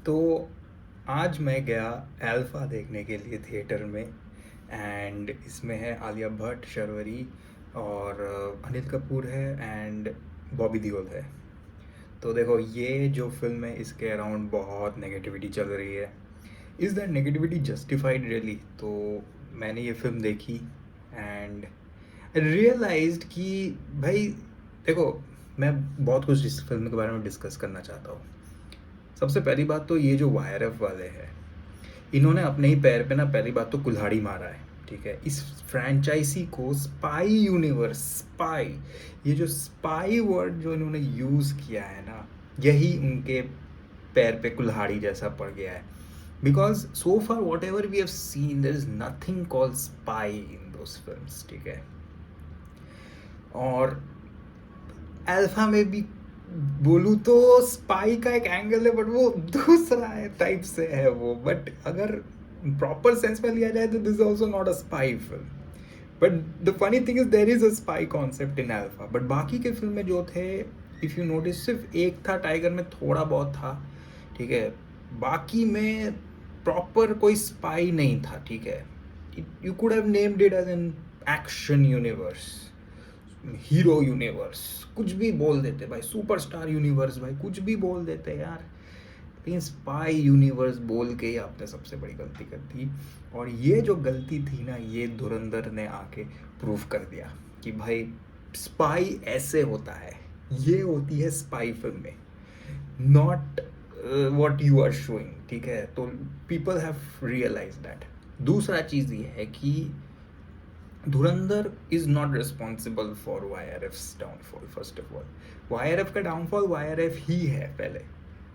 तो आज मैं गया अल्फा देखने के लिए थिएटर में। एंड इसमें है आलिया भट्ट, शर्वरी और अनिल कपूर है एंड बॉबी देओल है। तो देखो, ये जो फिल्म है इसके अराउंड बहुत नेगेटिविटी चल रही है। Is that negativity justified really? तो मैंने ये फिल्म देखी एंड रियलाइज्ड कि भाई देखो, मैं बहुत कुछ इस फिल्म के बारे में डिस्कस करना चाहता हूँ। सबसे पहली बात तो ये जो वायरफ वाले हैं, इन्होंने अपने ही पैर पे ना पहली बात तो कुल्हाड़ी मारा है। ठीक है, इस फ्रेंचाइजी को स्पाई यूनिवर्स, स्पाई, ये जो स्पाई वर्ड जो इन्होंने यूज़ किया है ना, यही उनके पैर पे कुल्हाड़ी जैसा पड़ गया है। Because so far whatever we have seen, there is nothing called spy in those films. ठीक है, और अल्फा में भी बोलूँ तो स्पाई का एक एंगल है, बट वो दूसरा है टाइप से है वो। बट अगर प्रॉपर सेंस में लिया जाए तो this is also not a spy film. But the funny thing is there is a spy concept in alpha. But बाकी के फिल्म में जो थे, इफ़ यू नोटिस, सिर्फ एक था टाइगर में, थोड़ा बहुत था। ठीक है, बाकी में प्रॉपर कोई स्पाई नहीं था। ठीक है, you could have named it as an action universe, hero universe, कुछ भी बोल देते भाई, सुपरस्टार यूनिवर्स, भाई कुछ भी बोल देते यार। लेकिन स्पाई यूनिवर्स बोल के ही आपने सबसे बड़ी गलती कर दी। और ये जो गलती थी ना, ये धुरंधर ने आके प्रूव कर दिया कि भाई स्पाई ऐसे होता है, ये होती है स्पाई फिल्म में, not what you are showing. ठीक है, तो पीपल हैव रियलाइज दैट। दूसरा चीज़ ये है कि Dhurandhar is not responsible for Y R F downfall. First of all, Y R F का डाउनफॉल वाई आर एफ ही है पहले।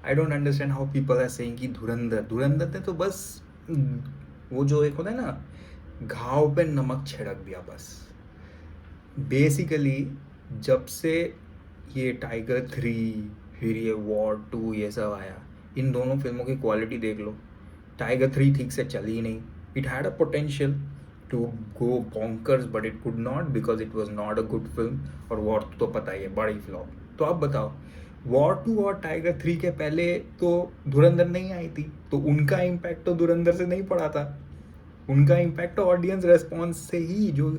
I don't understand how people are saying कि धुरंधर धुरंधर ने तो बस वो जो एक होता है ना, घाव पे नमक छिड़क दिया बस। बेसिकली जब से ये टाइगर 3, फिर ये वॉर 2, ये सब आया, इन दोनों फिल्मों की क्वालिटी देख लो। टाइगर 3 ठीक से चली ही नहीं। It had a potential to go bonkers but it could not, because it was not a good film. और वॉर 2 तो पता ही है, बड़ी फ्लॉप। तो अब बताओ, वॉर 2 और टाइगर 3 के पहले तो धुरंधर नहीं आई थी, तो उनका इम्पैक्ट तो धुरंधर से नहीं पड़ा था। उनका इम्पैक्ट ऑडियंस रेस्पॉन्स से ही, जो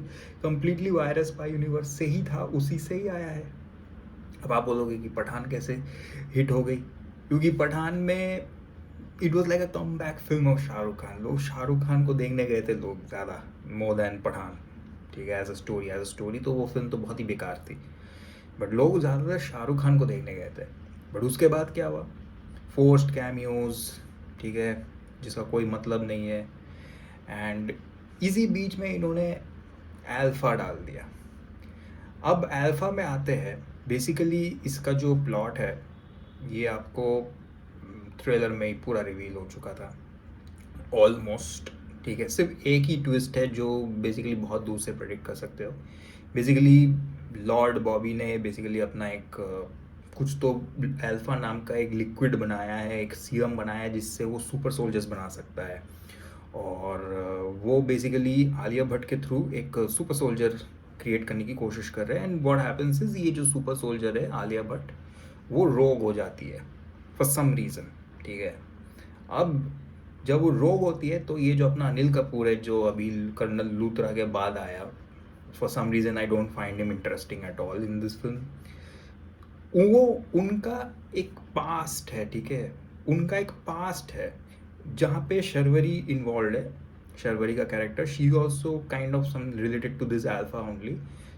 कम्प्लीटली वायरस पाई यूनिवर्स से ही था, उसी से ही आया है। अब आप बोलोगे कि पठान कैसे हिट हो गई? क्योंकि पठान में it was like a come back film of Shahrukh Khan. लोग शाहरुख खान को देखने गए थे, लोग ज़्यादा, मोर देन पठान। ठीक है, एज अ स्टोरी तो वो फिल्म तो बहुत ही बेकार थी, बट लोग ज़्यादातर शाहरुख खान को देखने गए थे। बट उसके बाद क्या हुआ? फोर्स्ड कैमियोज, ठीक है, जिसका कोई मतलब नहीं है। एंड इसी बीच में इन्होंने अल्फा डाल दिया। अब अल्फा में आते हैं। बेसिकली इसका जो प्लॉट है, ये आपको ट्रेलर में ही पूरा रिवील हो चुका था ऑलमोस्ट। ठीक है, सिर्फ एक ही ट्विस्ट है जो बेसिकली बहुत दूर से प्रेडिक्ट कर सकते हो। बेसिकली लॉर्ड बॉबी ने बेसिकली अपना एक कुछ तो अल्फा नाम का एक लिक्विड बनाया है, एक सीरम बनाया है, जिससे वो सुपर सोल्जर्स बना सकता है। और वो बेसिकली आलिया भट्ट के थ्रू एक सुपर सोल्जर क्रिएट करने की कोशिश कर रहे हैं। एंड व्हाट हैपेंस इज, ये जो सुपर सोल्जर है आलिया भट्ट, वो रोग हो जाती है फॉर सम रीज़न। ठीक है, अब जब वो रोग होती है तो ये जो अपना अनिल कपूर है, जो अभी कर्नल लूथरा के बाद आया, for some reason I don't find him interesting at all in this film. वो उनका एक पास्ट है। ठीक है, उनका एक पास्ट है जहाँ पे शर्वरी इन्वॉल्व है। शर्वरी का character, she also kind of some related to this alpha only.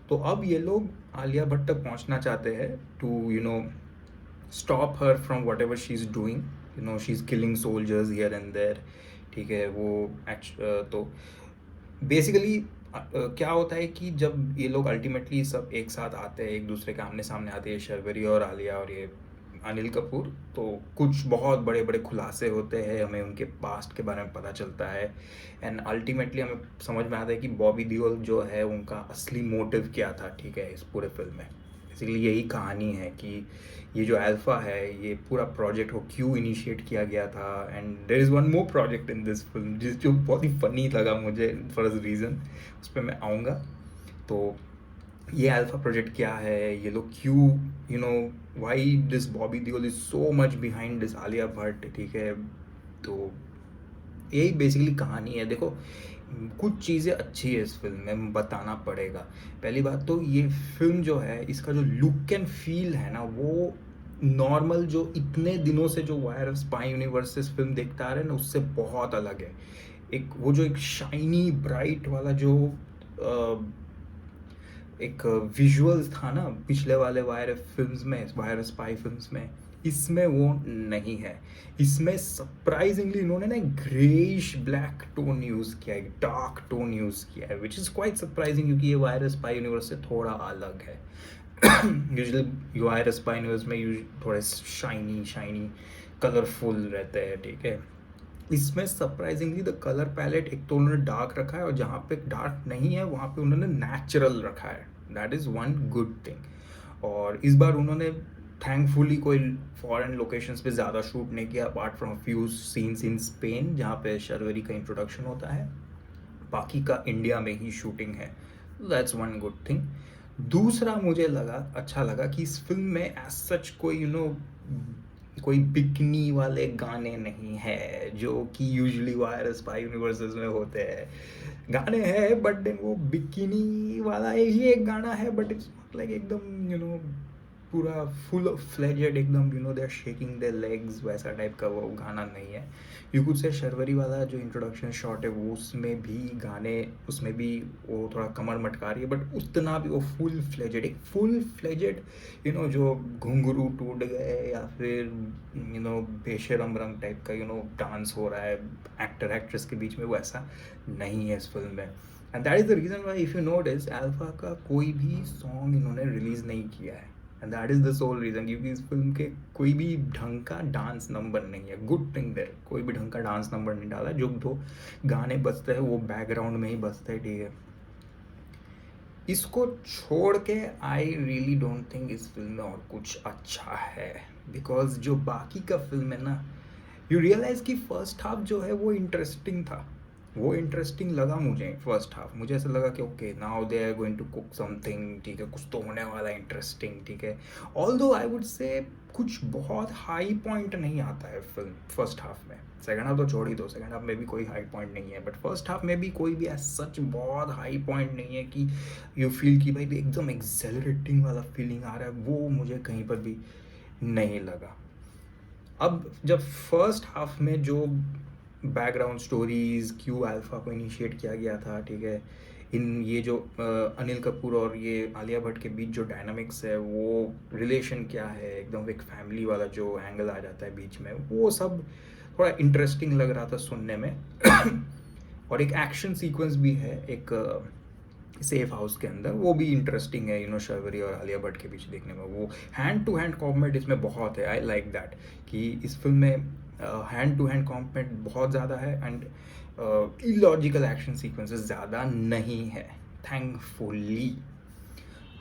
तो अब ये लोग आलिया भट्ट तक पहुँचना चाहते हैं to stop her from whatever she is doing. She is killing soldiers here and there. ठीक है, वो तो बेसिकली क्या होता है कि जब ये लोग अल्टीमेटली सब एक साथ आते हैं, एक दूसरे के आमने सामने आते हैं, शर्वरी और आलिया और ये अनिल कपूर, तो कुछ बहुत बड़े बड़े खुलासे होते हैं, हमें उनके पास्ट के बारे में पता चलता है। एंड अल्टीमेटली हमें समझ में आता है कि बॉबी देओल जो है, उनका असली मोटिव क्या था। ठीक है, इस पूरे फिल्म में बेसिकली यही कहानी है कि ये जो अल्फा है, ये पूरा प्रोजेक्ट को क्यों इनिशिएट किया गया था। And there is one more project in this film जो बहुत ही फ़नी लगा मुझे फॉर अ रीज़न, उस पर मैं आऊँगा। तो ये अल्फा प्रोजेक्ट क्या है, ये लोग क्यों, you know, why this Bobby Deol is so much behind this Alia Bhatt, ठीक है। तो यही बेसिकली कहानी है। देखो, कुछ चीज़ें अच्छी है इस फिल्म में, बताना पड़ेगा। पहली बात तो ये फिल्म जो है, इसका जो लुक एंड फील है ना, वो नॉर्मल जो इतने दिनों से जो wire of spy universes film देखता आ रहे हैं ना, उससे बहुत अलग है। एक वो जो एक शाइनी ब्राइट वाला जो एक विजुअल्स था ना पिछले वाले वायर फिल्म्स में, वायर स्पाई फिल्म्स में, इसमें वो नहीं है। इसमें सरप्राइजिंगली इन्होंने ना ग्रेइश ब्लैक टोन यूज़ किया है, डार्क टोन यूज़ किया है, विच इज़ क्वाइट सरप्राइजिंग, क्योंकि ये वायर स्पाई यूनिवर्स से थोड़ा अलग है। यूजली वायर स्पाई यूनिवर्स में थोड़े शाइनी शाइनी कलरफुल रहते हैं, ठीक है। इसमें सरप्राइजिंगली द कलर पैलेट एक तो उन्होंने डार्क रखा है, और जहाँ पे डार्क नहीं है वहाँ पे उन्होंने नेचुरल रखा है। That is one good thing. और इस बार उन्होंने थैंकफुली कोई फॉरेन लोकेशंस पे ज़्यादा शूट नहीं किया, apart from few scenes in Spain जहाँ पे शर्वरी का इंट्रोडक्शन होता है। बाकी का इंडिया में ही शूटिंग है। That's one good thing. दूसरा मुझे अच्छा लगा कि इस फिल्म में एज सच कोई कोई बिकनी वाले गाने नहीं है जो कि यूजुअली वायर स्पाई यूनिवर्सेस में होते हैं। गाने हैं बट देन वो बिकिनी वाला ही एक गाना है, बट इट्स नॉट लाइक एकदम पूरा फुल फ्लेजेड एकदम they are shaking their legs वैसा टाइप का वो गाना नहीं है। यू कुड से शर्वरी वाला जो इंट्रोडक्शन शॉट है वो उसमें भी गाने, उसमें भी वो थोड़ा कमर मटका रही है, बट उतना भी वो फुल फ्लेजेड जो घुंघरू टूट गए या फिर बेशरम रंग टाइप का डांस हो रहा है एक्टर एक्ट्रेस के बीच में, वो ऐसा नहीं है इस फिल्म में। And that is the reason why if you notice alpha का कोई भी सॉन्ग इन्होंने रिलीज़ नहीं किया है। And that is the soul reason, क्योंकि इस फिल्म के कोई भी ढंग का डांस नंबर नहीं है। गुड थिंग देयर, कोई भी ढंग का डांस नंबर नहीं डाला। जो दो गाने बजते हैं वो बैकग्राउंड में ही बजते हैं, ठीक है। इसको छोड़ के आई रियली डोंट थिंक इस फिल्म में और कुछ अच्छा है, बिकॉज जो बाकी का फिल्म है ना, यू रियलाइज कि फर्स्ट हाफ जो है वो इंटरेस्टिंग था, वो इंटरेस्टिंग लगा मुझे। फर्स्ट हाफ मुझे ऐसा लगा कि okay now they are going to cook something, ठीक है, कुछ तो होने वाला है इंटरेस्टिंग, ठीक है। ऑल्दो आई वुड से कुछ बहुत हाई पॉइंट नहीं आता है फिल्म फर्स्ट हाफ में। सेकंड हाफ तो छोड़ ही दो, सेकंड हाफ में भी कोई हाई पॉइंट नहीं है, बट फर्स्ट हाफ में भी कोई भी सच बहुत हाई पॉइंट नहीं है कि यू फील कि भाई एकदम एक्सेलरेटिंग वाला फीलिंग आ रहा है, वो मुझे कहीं पर भी नहीं लगा। अब जब फर्स्ट हाफ में जो बैकग्राउंड स्टोरीज क्यों अल्फा को इनिशिएट किया गया था, ठीक है, इन ये जो अनिल कपूर और ये आलिया भट्ट के बीच जो डायनामिक्स है, वो रिलेशन क्या है, एकदम एक फैमिली वाला जो एंगल आ जाता है बीच में, वो सब थोड़ा इंटरेस्टिंग लग रहा था सुनने में। और एक एक्शन सीक्वेंस भी है एक सेफ हाउस के अंदर, वो भी इंटरेस्टिंग है शर्वरी और आलिया भट्ट के बीच देखने में। वो हैंड टू हैंड कॉम्बैट इसमें बहुत है, आई लाइक दैट कि इस फिल्म में हैंड टू हैंड कॉम्बैट बहुत ज़्यादा है, एंड इलॉजिकल एक्शन सीक्वेंसेस ज़्यादा नहीं है, थैंकफुली।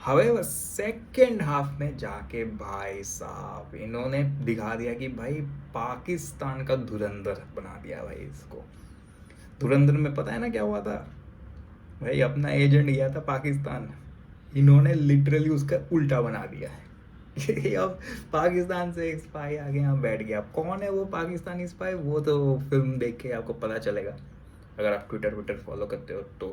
हवेवर सेकेंड हाफ में जाके भाई साहब इन्होंने दिखा दिया कि भाई पाकिस्तान का धुरंधर बना दिया भाई इसको। धुरंधर में पता है ना क्या हुआ था भाई, अपना एजेंट गया था पाकिस्तान, इन्होंने लिटरली उसका उल्टा बना दिया है। कि अब पाकिस्तान से एक स्पाई आगे यहाँ बैठ गया। अब कौन है वो पाकिस्तानी स्पाई, वो तो फिल्म देख के आपको पता चलेगा, अगर आप ट्विटर फॉलो करते हो तो।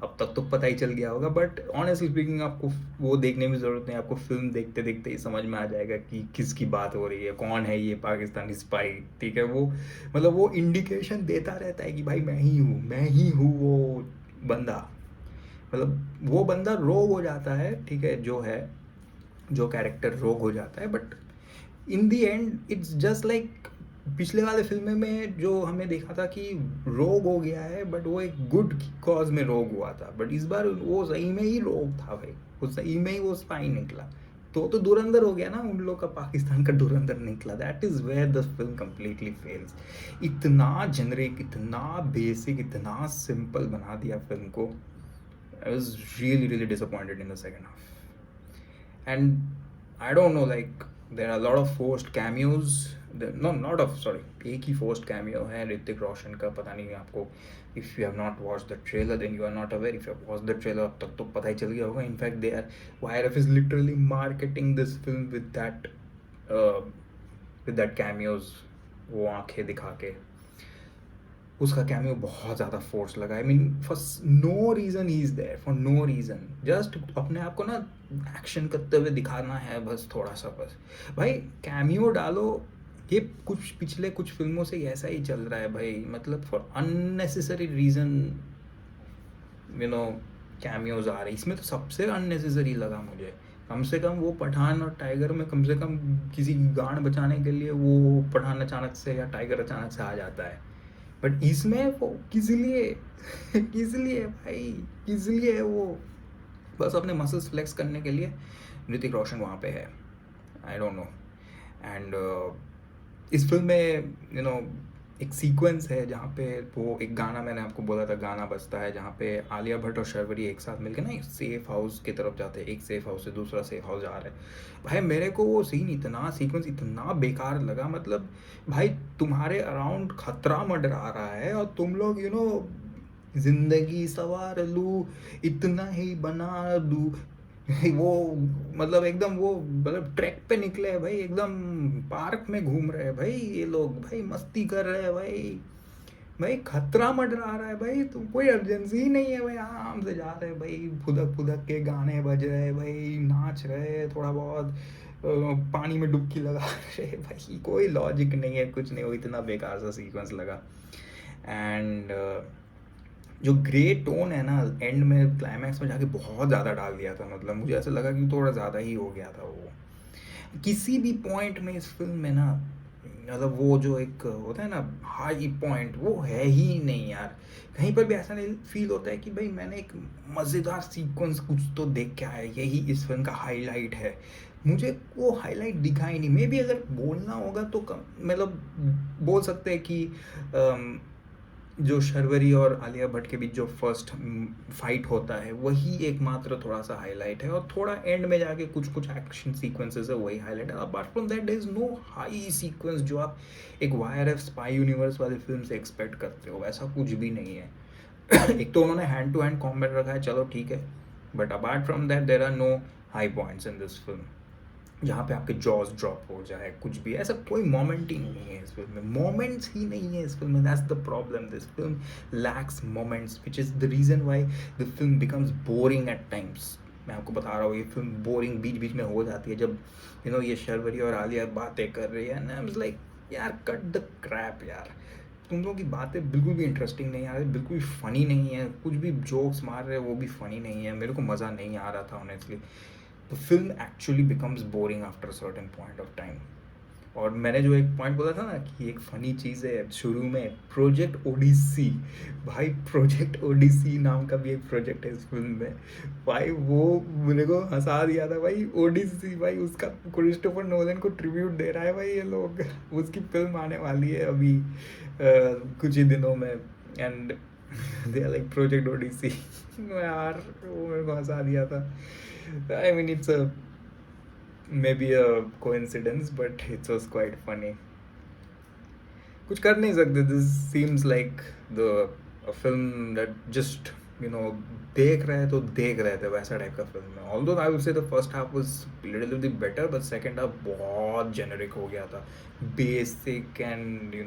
अब तक तो पता ही चल गया होगा, बट ऑनेस्टली स्पीकिंग आपको वो देखने में ज़रूरत नहीं, आपको फिल्म देखते देखते ही समझ में आ जाएगा कि किसकी बात हो रही है, कौन है ये पाकिस्तानी स्पाई, ठीक है। वो मतलब वो इंडिकेशन देता रहता है कि भाई मैं ही हूँ वो बंदा। मतलब वो बंदा रोग हो जाता है, ठीक है, जो कैरेक्टर रोग हो जाता है, but in the and it's just like पिछले वाले फिल्म में जो हमने देखा था कि रोग हो गया है, बट वो एक गुड कॉज में रोग हुआ था, बट इस बार वो सही में ही रोग था भाई, वो सही में ही वो स्पाई निकला। तो धुरंधर हो गया ना, उन लोग का पाकिस्तान का धुरंधर निकला। That is where the film completely fails. इतना जेनरिक, इतना बेसिक, इतना सिंपल बना दिया फिल्म को। I was really disappointed in the second half. And I don't know, like there are a lot of forced cameos no not of sorry, एक ही first cameo है ऋतिक रोशन का, पता नहीं आपको, if you have not watch the trailer then you are not aware, if you have watch the trailer अब तक तो पता ही चल गया होगा। In fact they are, YRF is literally marketing this film with that cameos, वो आंखें दिखा के। उसका कैमियो बहुत ज़्यादा फोर्स लगा, I mean for no reason he is there, for no reason, just अपने आप को ना एक्शन करते हुए दिखाना है बस, थोड़ा सा बस। भाई कैमियो डालो, ये कुछ पिछले कुछ फिल्मों से ऐसा ही चल रहा है भाई, मतलब फॉर अननेसेसरी रीज़न कैमियोज आ रहे, इसमें तो सबसे अननेसेसरी लगा मुझे। कम से कम वो पठान और टाइगर में कम से कम किसी की गांड बचाने के लिए वो पठान अचानक से या टाइगर अचानक से आ जाता है, बट इसमें वो किस लिए किस लिए भाई, किस लिए वो बस अपने मसल्स फ्लेक्स करने के लिए ऋतिक रोशन वहाँ पे है, आई डोंट नो। एंड इस फिल्म में एक सीक्वेंस है जहाँ पे वो एक गाना, मैंने आपको बोला था गाना बजता है, जहाँ पे आलिया भट्ट और शर्वरी एक साथ मिलकर ना एक सेफ हाउस की तरफ जाते हैं, एक सेफ हाउस से दूसरा सेफ हाउस जा रहे हैं। भाई मेरे को वो सीन इतना, सीक्वेंस इतना बेकार लगा, मतलब भाई तुम्हारे अराउंड खतरा मंडरा रहा है और तुम लोग जिंदगी सवार लूँ, इतना ही बना दूँ, वो मतलब एकदम वो मतलब ट्रैक पे निकले हैं भाई, एकदम पार्क में घूम रहे हैं भाई ये लोग, भाई मस्ती कर रहे हैं भाई, भाई खतरा मंडरा रहा है भाई, तुम कोई अर्जेंसी ही नहीं है भाई, आराम से जा रहे हैं भाई, फुदक फुदक के गाने बज रहे हैं भाई, नाच रहे हैं थोड़ा बहुत, पानी में डुबकी लगा रहे हैं भाई, कोई लॉजिक नहीं है, कुछ नहीं, वो इतना बेकार सा सीक्वेंस लगा। एंड जो ग्रे टोन है ना एंड में क्लाइमैक्स में जाके बहुत ज़्यादा डाल दिया था, मतलब मुझे ऐसा लगा कि थोड़ा ज़्यादा ही हो गया था वो किसी भी पॉइंट में इस फिल्म में ना, मतलब वो जो एक होता है ना हाई पॉइंट, वो है ही नहीं यार, कहीं पर भी ऐसा नहीं फील होता है कि भाई मैंने एक मज़ेदार सीक्वेंस कुछ तो देख के आया, यही इस फिल्म का हाईलाइट है, मुझे वो हाईलाइट दिखा ही नहीं। मे बी अगर बोलना होगा तो कम, मतलब बोल सकते हैं कि जो शर्वरी और आलिया भट्ट के बीच जो फर्स्ट फाइट होता है वही एकमात्र थोड़ा सा हाईलाइट है, और थोड़ा एंड में जाके कुछ कुछ एक्शन सीक्वेंसेस है वही हाईलाइट है, apart from that there is no high sequence जो आप एक YRF स्पाई यूनिवर्स वाली फिल्म से एक्सपेक्ट करते हो, वैसा कुछ भी नहीं है। एक तो उन्होंने हैंड टू हैंड कॉम्बैट रखा है, चलो ठीक है, but apart from that there are no high points in this film जहाँ पे आपके जॉज ड्रॉप हो जाए, कुछ भी ऐसा कोई मोमेंट ही नहीं है इस फिल्म में, मोमेंट्स ही नहीं है इस फिल्म में, that's the problem, this film lacks moments which is the reason why the film becomes boring at times. मैं आपको बता रहा हूँ ये फिल्म बोरिंग बीच बीच में हो जाती है जब ये शर्वरी और आलिया बातें कर रही है ना, लाइक यार कट द क्रैप यार, तुम लोगों की बातें बिल्कुल भी इंटरेस्टिंग नहीं आ रही, बिल्कुल भी फ़नी नहीं है, कुछ भी जोक्स मार रहे हैं वो भी फ़नी नहीं है, मेरे को मज़ा नहीं आ रहा था honestly. the film actually becomes boring after a certain point of time। और मैंने जो एक पॉइंट बोला था ना कि एक फ़नी चीज़ है शुरू में, प्रोजेक्ट ओडिसी, भाई प्रोजेक्ट ओडिसी नाम का भी एक प्रोजेक्ट है इस फिल्म में, भाई वो मेरे को हंसा दिया था भाई, ओडिसी भाई, उसका क्रिस्टोफर नोलन को ट्रिब्यूट दे रहा है भाई ये लोग, उसकी फिल्म आने वाली है अभी कुछ ही दिनों में, and they are like project Odyssey. यार वो मेरे को हंसा दिया था, I mean, it's maybe a coincidence, but it was quite funny। कुछ कर नहीं सकते, this seems like the a film that just देख रहे तो देख रहे थे वैसा टाइप का फिल्म है। Although I would say the first half was little bit better, but second half बहुत जेनरिक हो गया था, बेसिक एंड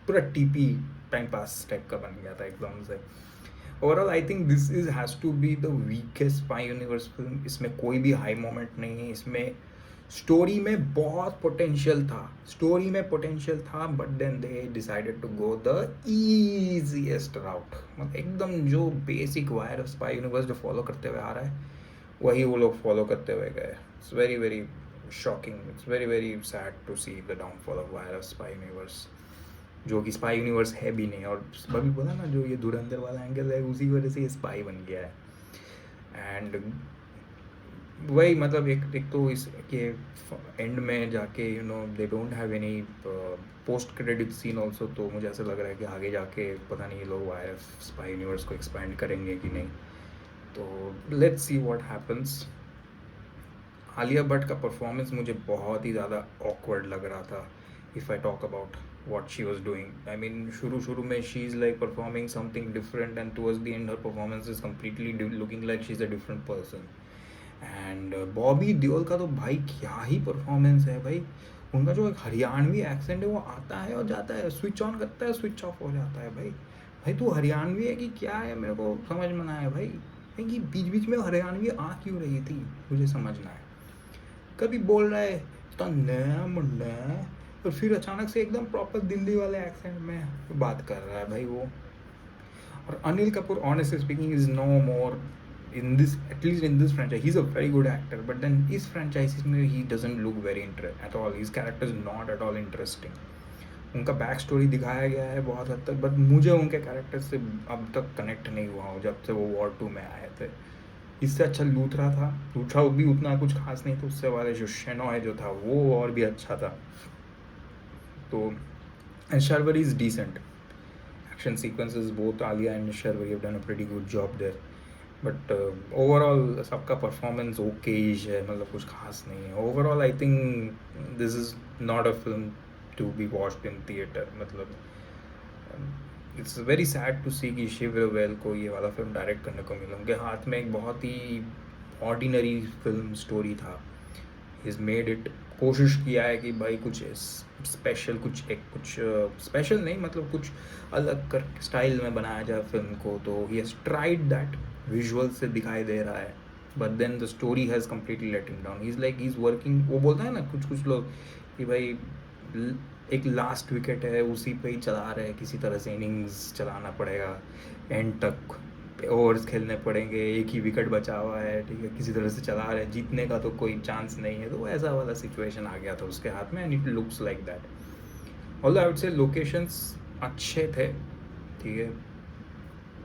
पूरा टीपी टाइम पास टाइप का बन गया था एकदम से। Overall I think this is has to be the weakest spy universe film, इसमें कोई भी हाई मोमेंट नहीं है, इसमें स्टोरी में बहुत पोटेंशियल था, स्टोरी में पोटेंशियल था, but then they decided to go the easiest route, मतलब एकदम जो basic wire of spy universe जो फॉलो करते हुए आ रहा है वही वो लोग फॉलो करते हुए गए। It's very very shocking, it's very very sad to see the downfall of Y R of spy universe, जो कि स्पाई यूनिवर्स है भी नहीं, और अभी बोला ना जो ये धुरंधर वाला एंगल है उसी की वजह से ये स्पाई बन गया है। एंड वही मतलब एक तो इस के एंड में जाके they don't have any post credit scene also, तो मुझे ऐसा लग रहा है कि आगे जाके पता नहीं ये लोग YRF स्पाई यूनिवर्स को एक्सपैंड करेंगे कि नहीं, तो let's see what happens. Alia Bhatt का परफॉर्मेंस मुझे बहुत ही ज़्यादा ऑकवर्ड लग रहा था, if I talk about what she was doing. I mean, shuru mein she's like performing something different, and towards the end, her performance is completely looking like she's a different person. And Bobby Deol का तो भाई क्या ही performance है भाई. उनका जो एक Haryanvi accent है वो आता है और जाता है, स्विच ऑन करता है, स्विच ऑफ हो जाता है भाई. भाई तू हरियाणवी है कि क्या है, मेरे को समझ में ना आया भाई. कि बीच बीच में हरियाणवी आ क्यों रही थी, मुझे समझना है. कभी बोल रहा है तो नया मुंडा, और फिर अचानक से एकदम प्रॉपर दिल्ली वाले एक्सेंट में बात कर रहा है भाई वो. और Anil Kapoor honestly speaking is no more in this, at least in this franchise. He's a very good actor, but then his franchises में he doesn't look very at all. His character is not at all interesting. उनका back story दिखाया गया है बहुत हद तक, but मुझे उनके कैरेक्टर से अब तक कनेक्ट नहीं हुआ हूँ जब से वो वॉर 2 में आए थे. इससे अच्छा लूथरा था. लूथरा भी उतना कुछ खास नहीं था, उससे वाले जो शेनॉय जो था वो और भी अच्छा था. तो and Sharvari is decent. Action sequences both Alia and Sharvari have done a pretty good job there. But overall सबका परफॉर्मेंस ओकेज है, मतलब कुछ खास नहीं है. Overall I think this is not a film to be watched in theatre. मतलब it's very sad to see कि Shiv well को ये वाला फिल्म डायरेक्ट करने को मिला. उनके हाथ में एक बहुत ही ऑर्डिनरी फिल्म स्टोरी था. इज़ मेड इट, कोशिश किया है कि भाई कुछ स्पेशल, कुछ स्पेशल नहीं, मतलब कुछ अलग कर स्टाइल में बनाया जाए फिल्म को. तो he has tried that. Visual से दिखाई दे रहा है, but then the story has completely let him down. He is like he is working, वो बोलता है ना कुछ लोग कि भाई एक लास्ट विकेट है, उसी पे ही चला रहे हैं, किसी तरह से इनिंग्स चलाना पड़ेगा, एंड तक ओवर्स खेलने पड़ेंगे, एक ही विकेट बचा हुआ है, ठीक है, किसी तरह से चला रहे हैं, जीतने का तो कोई चांस नहीं है. तो ऐसा वाला सिचुएशन आ गया था उसके हाथ में, and it looks like that. Although I would say locations अच्छे थे, ठीक है,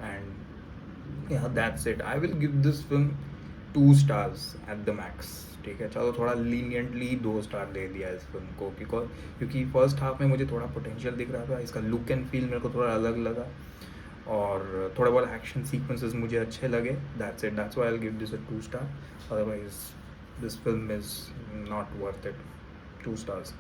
and yeah, that's it. I will give this film 2 stars at the max. ठीक है, चलो थोड़ा लीनियंटली 2 स्टार दे दिया इस फिल्म को, क्योंकि फर्स्ट हाफ में मुझे थोड़ा पोटेंशियल दिख रहा था. इसका लुक एंड फील मेरे को थोड़ा अलग लगा, और थोड़ा बहुत एक्शन सीक्वेंसेस मुझे अच्छे लगे. That's it. That's why I will give this a 2 star. Otherwise this film is not worth it. 2 stars.